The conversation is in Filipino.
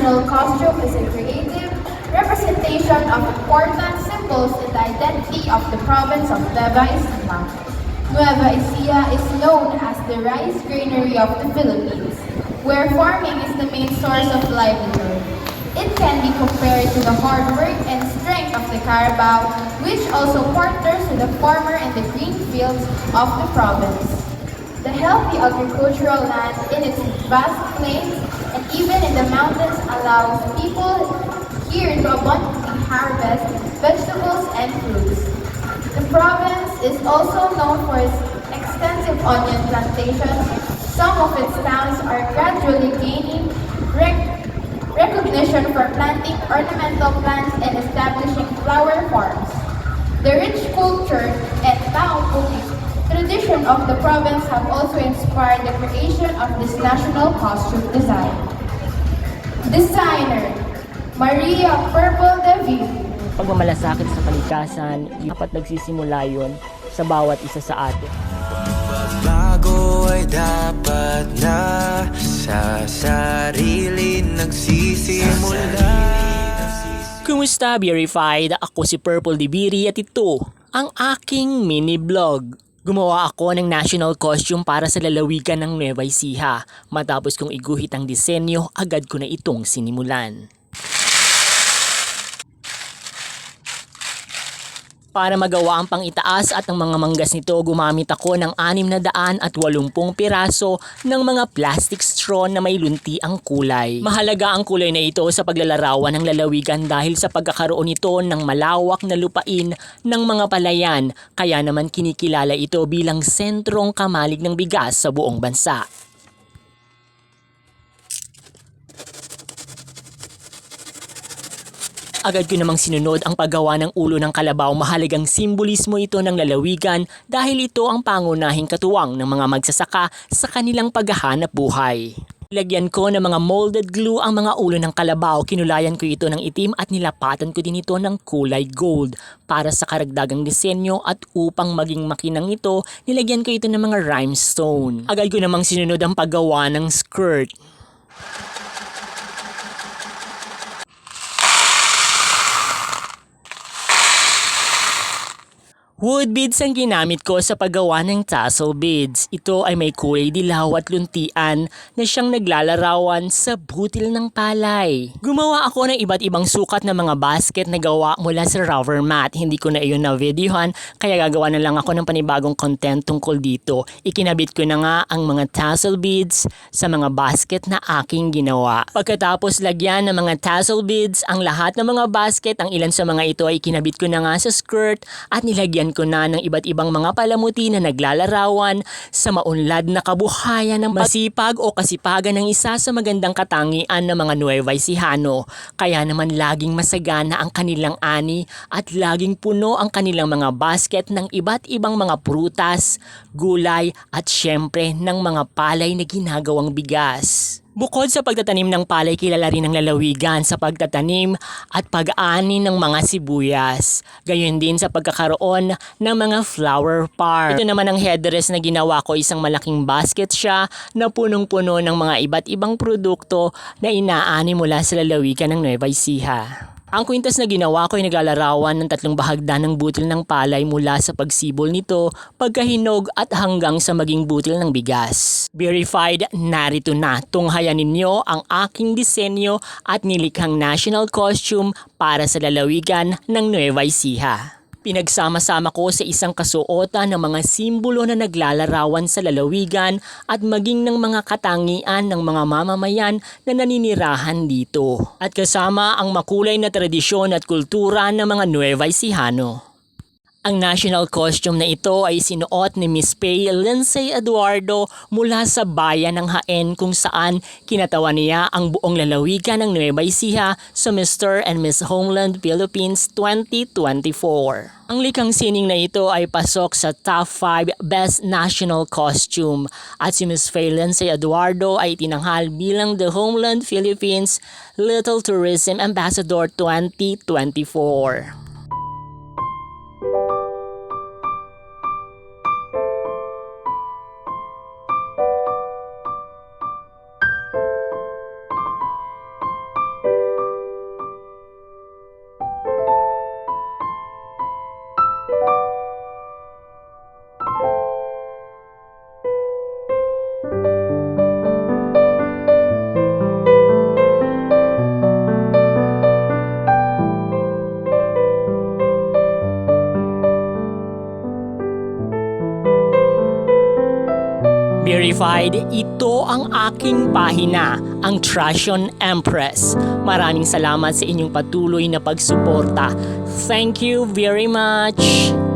national costume is a creative representation of important symbols in the identity of the province of Nueva Ecija. Nueva Ecija is known as the rice granary of the Philippines, where farming is the main source of livelihood. It can be compared to the hard work and strength of the Carabao, which also partners with the farmer in the green fields of the province. The healthy agricultural land in its vast plains and even in the mountains allows people here to abundantly harvest vegetables and fruits. The province is also known for its extensive onion plantations. Some of its towns are gradually gaining recognition for planting ornamental plants and establishing flower farms. The rich culture and town cooking tradition of the province have also inspired the creation of this national costume design. Designer, Maria Purple David. Pagmamalasakit sa kalikasan, dapat nagsisimula yun sa bawat isa sa atin. Bago ay dapat na sa sarili nagsisimula. Kumusta, Verified? Ako si Purple Dibiri at ito ang aking mini vlog. Gumawa ako ng national costume para sa lalawigan ng Nueva Ecija. Matapos kong iguhit ang disenyo, agad ko na itong sinimulan. Para magawa ang pang-itaas at ang mga manggas nito, gumamit ako ng 680 piraso ng mga plastic straw na may lunti ang kulay. Mahalaga ang kulay na ito sa paglalarawan ng lalawigan dahil sa pagkakaroon nito ng malawak na lupain ng mga palayan, kaya naman kinikilala ito bilang sentrong kamalig ng bigas sa buong bansa. Agad ko namang sinunod ang paggawa ng ulo ng kalabaw. Mahalagang simbolismo ito ng lalawigan dahil ito ang pangunahing katuwang ng mga magsasaka sa kanilang paghahanap buhay. Lagyan ko ng mga molded glue ang mga ulo ng kalabaw. Kinulayan ko ito ng itim at nilapatan ko din ito ng kulay gold para sa karagdagang disenyo, at upang maging makinang ito, nilagyan ko ito ng mga rhinestone. Agad ko namang sinunod ang paggawa ng skirt. Wood beads ang ginamit ko sa paggawa ng tassel beads. Ito ay may kulay dilaw at luntian na siyang naglalarawan sa butil ng palay. Gumawa ako ng iba't ibang sukat na mga basket na gawa mula sa rubber mat. Hindi ko na iyon na videohan, kaya gagawa na lang ako ng panibagong content tungkol dito. Ikinabit ko na nga ang mga tassel beads sa mga basket na aking ginawa. Pagkatapos lagyan ng mga tassel beads ang lahat ng mga basket, ang ilan sa mga ito ay kinabit ko na nga sa skirt at nilagyan ko na ng iba't ibang mga palamuti na naglalarawan sa maunlad na kabuhayan ng masipag o kasipagan ng isa sa magandang katangian ng mga Nueva Ecijano. Kaya naman laging masagana ang kanilang ani at laging puno ang kanilang mga basket ng iba't ibang mga prutas, gulay at syempre ng mga palay na ginagawang bigas. Bukod sa pagtatanim ng palay, kilala rin ang lalawigan sa pagtatanim at pag-ani ng mga sibuyas. Gayon din sa pagkakaroon ng mga flower farm. Ito naman ang headdress na ginawa ko, isang malaking basket siya na punong-puno ng mga iba't ibang produkto na inaani mula sa lalawigan ng Nueva Ecija. Ang kwintas na ginawa ko ay naglalarawan ng 3 bahagdan ng butil ng palay mula sa pagsibol nito, pagkahinog at hanggang sa maging butil ng bigas. Verified, narito na. Tunghayan ninyo ang aking disenyo at nilikhang national costume para sa lalawigan ng Nueva Ecija. Pinagsama-sama ko sa isang kasuotan ng mga simbolo na naglalarawan sa lalawigan at maging ng mga katangian ng mga mamamayan na naninirahan dito. At kasama ang makulay na tradisyon at kultura ng mga Nueva Ecijano. Ang national costume na ito ay sinuot ni Miss Pay Lindsay Eduardo mula sa bayan ng Jaén, kung saan kinatawan niya ang buong lalawigan ng Nueva Ecija sa Mr. and Miss Homeland Philippines 2024. Ang likhang sining na ito ay pasok sa top 5 Best National Costume at si Miss Pay Lindsay Eduardo ay tinanghal bilang the Homeland Philippines Little Tourism Ambassador 2024. verified, ito ang aking pahina, ang Trashion Empress. Maraming salamat sa inyong patuloy na pagsuporta. Thank you very much!